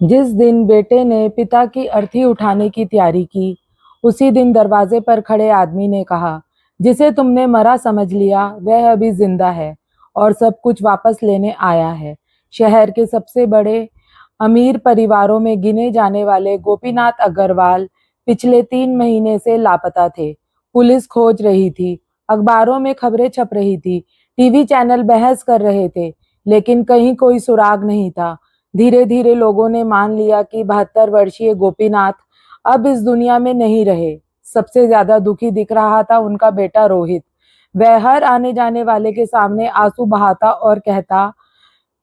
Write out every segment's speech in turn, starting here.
जिस दिन बेटे ने पिता की अर्थी उठाने की तैयारी की, उसी दिन दरवाजे पर खड़े आदमी ने कहा, जिसे तुमने मरा समझ लिया वह अभी जिंदा है और सब कुछ वापस लेने आया है। शहर के सबसे बड़े अमीर परिवारों में गिने जाने वाले गोपीनाथ अग्रवाल पिछले 3 महीने से लापता थे। पुलिस खोज रही थी, अखबारों में खबरें छप रही थी, टीवी चैनल बहस कर रहे थे, लेकिन कहीं कोई सुराग नहीं था। धीरे धीरे लोगों ने मान लिया कि 72 वर्षीय गोपीनाथ अब इस दुनिया में नहीं रहे। सबसे ज्यादा दुखी दिख रहा था उनका बेटा रोहित। वह हर आने जाने वाले के सामने आंसू बहाता और कहता,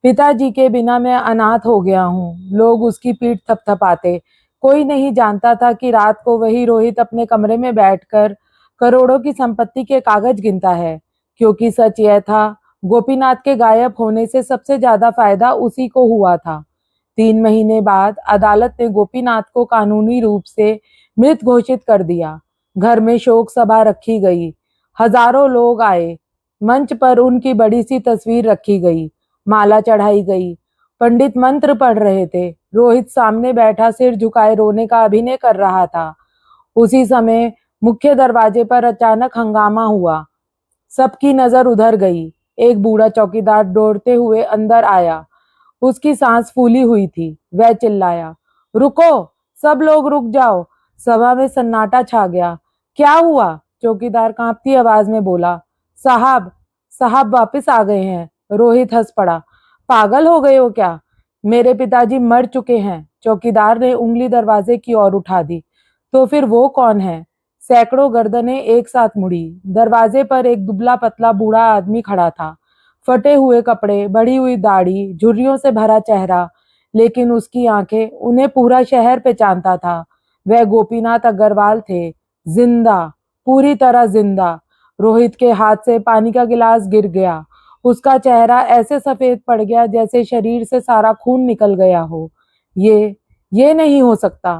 पिताजी के बिना मैं अनाथ हो गया हूँ। लोग उसकी पीठ थपथपाते। कोई नहीं जानता था कि रात को वही रोहित अपने कमरे में बैठकर करोड़ों की संपत्ति के कागज गिनता है। क्योंकि सच यह था, गोपीनाथ के गायब होने से सबसे ज्यादा फायदा उसी को हुआ था। 3 महीने बाद अदालत ने गोपीनाथ को कानूनी रूप से मृत घोषित कर दिया। घर में शोक सभा रखी गई। हजारों लोग आए। मंच पर उनकी बड़ी सी तस्वीर रखी गई। माला चढ़ाई गई। पंडित मंत्र पढ़ रहे थे। रोहित सामने बैठा सिर झुकाए रोने का अभिनय कर रहा था। उसी समय मुख्य दरवाजे पर अचानक हंगामा हुआ। सबकी नजर उधर गई। एक बूढ़ा चौकीदार दौड़ते हुए अंदर आया। उसकी सांस फूली हुई थी। वह चिल्लाया, रुको, सब लोग रुक जाओ। सभा में सन्नाटा छा गया। क्या हुआ? चौकीदार कांपती आवाज में बोला, साहब, साहब वापस आ गए हैं। रोहित हंस पड़ा। पागल हो गए हो क्या? मेरे पिताजी मर चुके हैं। चौकीदार ने उंगली दरवाजे की ओर उठा दी। तो फिर वो कौन है? सैकड़ों गर्दनें एक साथ मुड़ी। दरवाजे पर एक दुबला पतला बूढ़ा आदमी खड़ा था। फटे हुए कपड़े, बढ़ी हुई दाढ़ी, झुर्रियों से भरा चेहरा, लेकिन उसकी आंखें, उन्हें पूरा शहर पहचानता था। वह गोपीनाथ अग्रवाल थे, जिंदा, पूरी तरह जिंदा। रोहित के हाथ से पानी का गिलास गिर गया। उसका चेहरा ऐसे सफेद पड़ गया जैसे शरीर से सारा खून निकल गया हो। ये नहीं हो सकता।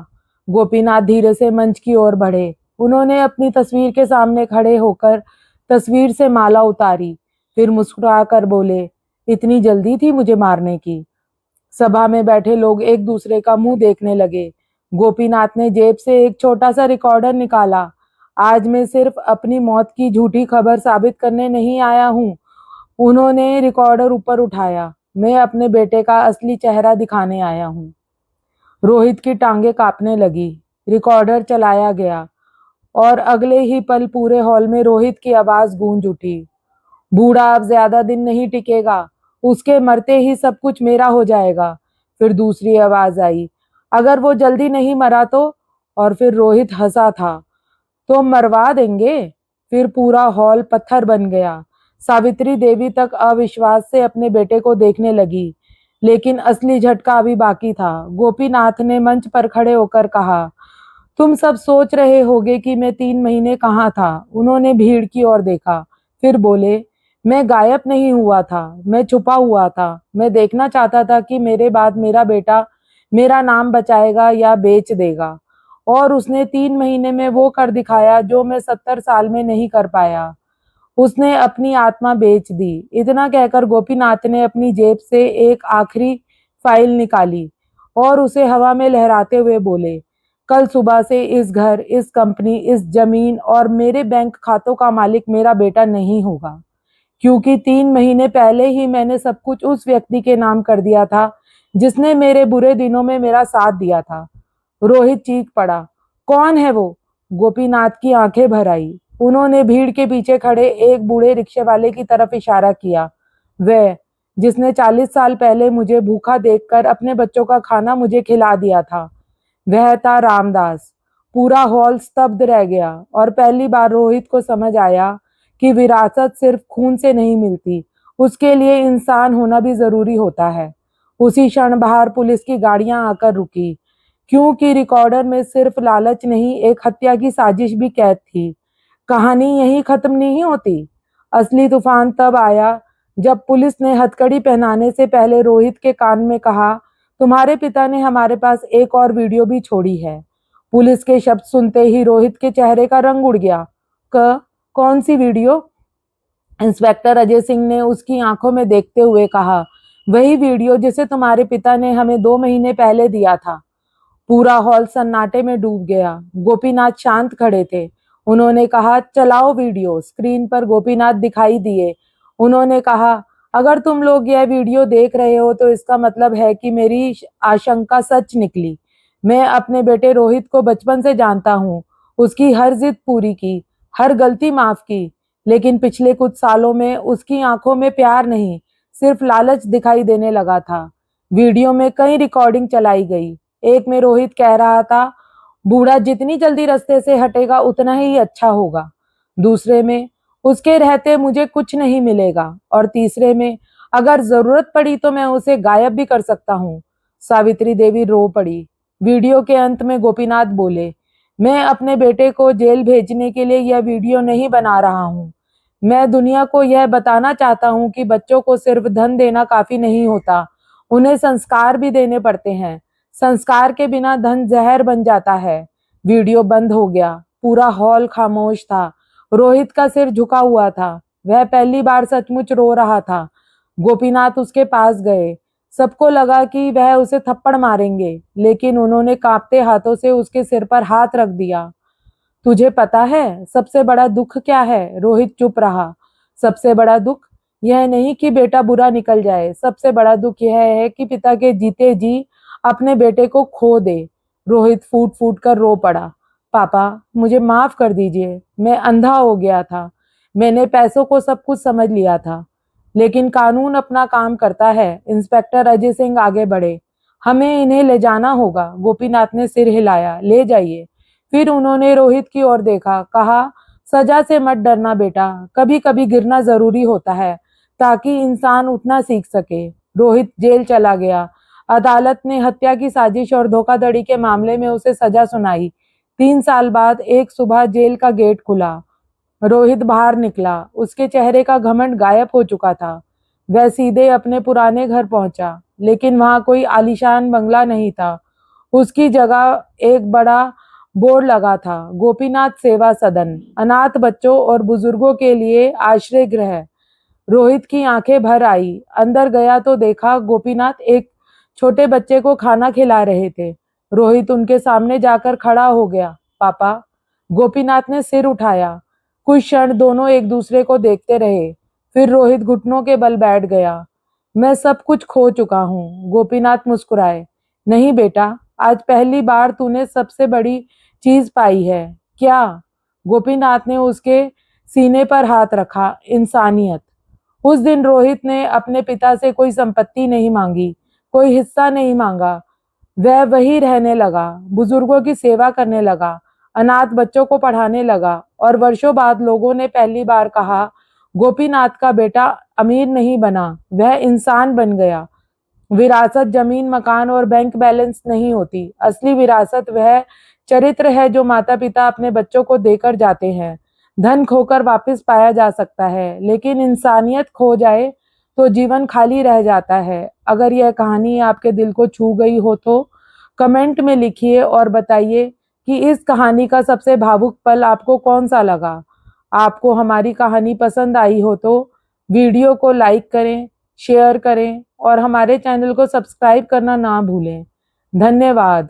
गोपीनाथ धीरे से मंच की ओर बढ़े। उन्होंने अपनी तस्वीर के सामने खड़े होकर तस्वीर से माला उतारी। फिर मुस्कुराकर बोले, इतनी जल्दी थी मुझे मारने की? सभा में बैठे लोग एक दूसरे का मुंह देखने लगे। गोपीनाथ ने जेब से एक छोटा सा रिकॉर्डर निकाला। आज मैं सिर्फ अपनी मौत की झूठी खबर साबित करने नहीं आया हूँ। उन्होंने रिकॉर्डर ऊपर उठाया। मैं अपने बेटे का असली चेहरा दिखाने आया हूँ। रोहित की टांगे कांपने लगी। रिकॉर्डर चलाया गया और अगले ही पल पूरे हॉल में रोहित की आवाज गूंज उठी, बूढ़ा अब ज्यादा दिन नहीं टिकेगा। उसके मरते ही सब कुछ मेरा हो जाएगा। फिर दूसरी आवाज आई, अगर वो जल्दी नहीं मरा तो? और फिर रोहित हंसा था, तो मरवा देंगे। फिर पूरा हॉल पत्थर बन गया। सावित्री देवी तक अविश्वास से अपने बेटे को देखने लगी। लेकिन असली झटका अभी बाकी था। गोपीनाथ ने मंच पर खड़े होकर कहा, तुम सब सोच रहे होगे कि मैं 3 महीने कहाँ था। उन्होंने भीड़ की ओर देखा। फिर बोले, मैं गायब नहीं हुआ था, मैं छुपा हुआ था। मैं देखना चाहता था कि मेरे बाद मेरा बेटा मेरा नाम बचाएगा या बेच देगा। और उसने 3 महीने में वो कर दिखाया जो मैं 70 साल में नहीं कर पाया। उसने अपनी आत्मा बेच दी। इतना कहकर गोपीनाथ ने अपनी जेब से एक आखिरी फाइल निकाली और उसे हवा में लहराते हुए बोले, कल सुबह से इस घर, इस कंपनी, इस जमीन और मेरे बैंक खातों का मालिक मेरा बेटा नहीं होगा। क्योंकि 3 महीने पहले ही मैंने सब कुछ उस व्यक्ति के नाम कर दिया था जिसने मेरे बुरे दिनों में मेरा साथ दिया था। रोहित चीख पड़ा, कौन है वो? गोपीनाथ की आंखें भर आई। उन्होंने भीड़ के पीछे खड़े एक बूढ़े रिक्शे वाले की तरफ इशारा किया। वह, जिसने 40 साल पहले मुझे भूखा देखकर अपने बच्चों का खाना मुझे खिला दिया था। वह था रामदास। पूरा हॉल स्तब्ध रह गया और पहली बार रोहित को समझ आया कि विरासत सिर्फ खून से नहीं मिलती, उसके लिए इंसान होना भी जरूरी होता है। उसी क्षण बाहर पुलिस की गाड़ियां आकर रुकी, क्योंकि रिकॉर्डर में सिर्फ लालच नहीं, एक हत्या की साजिश भी कैद थी। कहानी यहीं खत्म नहीं होती। असली तूफान तब आया जब पुलिस ने हथकड़ी पहनाने से पहले रोहित के कान में कहा, तुम्हारे पिता ने हमारे पास एक और वीडियो भी छोड़ी है। पुलिस के शब्द सुनते ही रोहित के चेहरे का रंग उड़ गया। कौन सी वीडियो? इंस्पेक्टर अजय सिंह ने उसकी आंखों में देखते हुए कहा, वही वीडियो जिसे तुम्हारे पिता ने हमें 2 महीने पहले दिया था। पूरा हॉल सन्नाटे में डूब गया। गोपीनाथ शांत खड़े थे। उन्होंने कहा, चलाओ वीडियो। स्क्रीन पर गोपीनाथ दिखाई दिए। उन्होंने कहा, अगर तुम लोग यह वीडियो देख रहे हो तो इसका मतलब है कि मेरी आशंका सच निकली। मैं अपने बेटे रोहित को बचपन से जानता हूँ। उसकी हर जिद पूरी की, हर गलती माफ की। लेकिन पिछले कुछ सालों में उसकी आंखों में प्यार नहीं, सिर्फ लालच दिखाई देने लगा था। वीडियो में कई रिकॉर्डिंग चलाई गई। एक में रोहित कह रहा था, बूढ़ा जितनी जल्दी रास्ते से हटेगा उतना ही अच्छा होगा। दूसरे में, उसके रहते मुझे कुछ नहीं मिलेगा। और तीसरे में, अगर जरूरत पड़ी तो मैं उसे गायब भी कर सकता हूँ। सावित्री देवी रो पड़ी। वीडियो के अंत में गोपीनाथ बोले, मैं अपने बेटे को जेल भेजने के लिए यह वीडियो नहीं बना रहा हूँ। मैं दुनिया को यह बताना चाहता हूँ कि बच्चों को सिर्फ धन देना काफी नहीं होता, उन्हें संस्कार भी देने पड़ते हैं। संस्कार के बिना धन जहर बन जाता है। वीडियो बंद हो गया। पूरा हॉल खामोश था। रोहित का सिर झुका हुआ था। वह पहली बार सचमुच रो रहा था। गोपीनाथ उसके पास गए। सबको लगा कि वह उसे थप्पड़ मारेंगे, लेकिन उन्होंने कांपते हाथों से उसके सिर पर हाथ रख दिया। तुझे पता है सबसे बड़ा दुख क्या है? रोहित चुप रहा। सबसे बड़ा दुख यह नहीं कि बेटा बुरा निकल जाए, सबसे बड़ा दुख यह है कि पिता के जीते जी अपने बेटे को खो दे। रोहित फूट फूट कर रो पड़ा। पापा, मुझे माफ कर दीजिए। मैं अंधा हो गया था। मैंने पैसों को सब कुछ समझ लिया था। लेकिन कानून अपना काम करता है। इंस्पेक्टर अजय सिंह आगे बढ़े। हमें इन्हें ले जाना होगा। गोपीनाथ ने सिर हिलाया। ले जाइए। फिर उन्होंने रोहित की ओर देखा, कहा, सजा से मत डरना बेटा, कभी कभी गिरना जरूरी होता है ताकि इंसान उठना सीख सके। रोहित जेल चला गया। अदालत ने हत्या की साजिश और धोखाधड़ी के मामले में उसे सजा सुनाई। 3 साल बाद एक सुबह जेल का गेट खुला। रोहित बाहर निकला। उसके चेहरे का घमंड गायब हो चुका था। वह सीधे अपने पुराने घर पहुंचा, लेकिन वहां कोई आलीशान बंगला नहीं था। उसकी जगह एक बड़ा बोर्ड लगा था, गोपीनाथ सेवा सदन, अनाथ बच्चों और बुजुर्गों के लिए आश्रय गृह। रोहित की आंखें भर आई। अंदर गया तो देखा गोपीनाथ एक छोटे बच्चे को खाना खिला रहे थे। रोहित उनके सामने जाकर खड़ा हो गया। पापा। गोपीनाथ ने सिर उठाया। कुछ क्षण दोनों एक दूसरे को देखते रहे। फिर रोहित घुटनों के बल बैठ गया। मैं सब कुछ खो चुका हूँ। गोपीनाथ मुस्कुराए। नहीं बेटा, आज पहली बार तूने सबसे बड़ी चीज पाई है। क्या? गोपीनाथ ने उसके सीने पर हाथ रखा। इंसानियत। उस दिन रोहित ने अपने पिता से कोई संपत्ति नहीं मांगी, कोई हिस्सा नहीं मांगा। वह वही रहने लगा, बुजुर्गों की सेवा करने लगा, अनाथ बच्चों को पढ़ाने लगा। और वर्षों बाद लोगों ने पहली बार कहा, गोपीनाथ का बेटा अमीर नहीं बना, वह इंसान बन गया। विरासत जमीन, मकान और बैंक बैलेंस नहीं होती। असली विरासत वह चरित्र है जो माता पिता अपने बच्चों को देकर जाते हैं। धन खोकर वापस पाया जा सकता है, लेकिन इंसानियत खो जाए तो जीवन खाली रह जाता है। अगर यह कहानी आपके दिल को छू गई हो तो कमेंट में लिखिए और बताइए कि इस कहानी का सबसे भावुक पल आपको कौन सा लगा। आपको हमारी कहानी पसंद आई हो तो वीडियो को लाइक करें, शेयर करें और हमारे चैनल को सब्सक्राइब करना ना भूलें। धन्यवाद।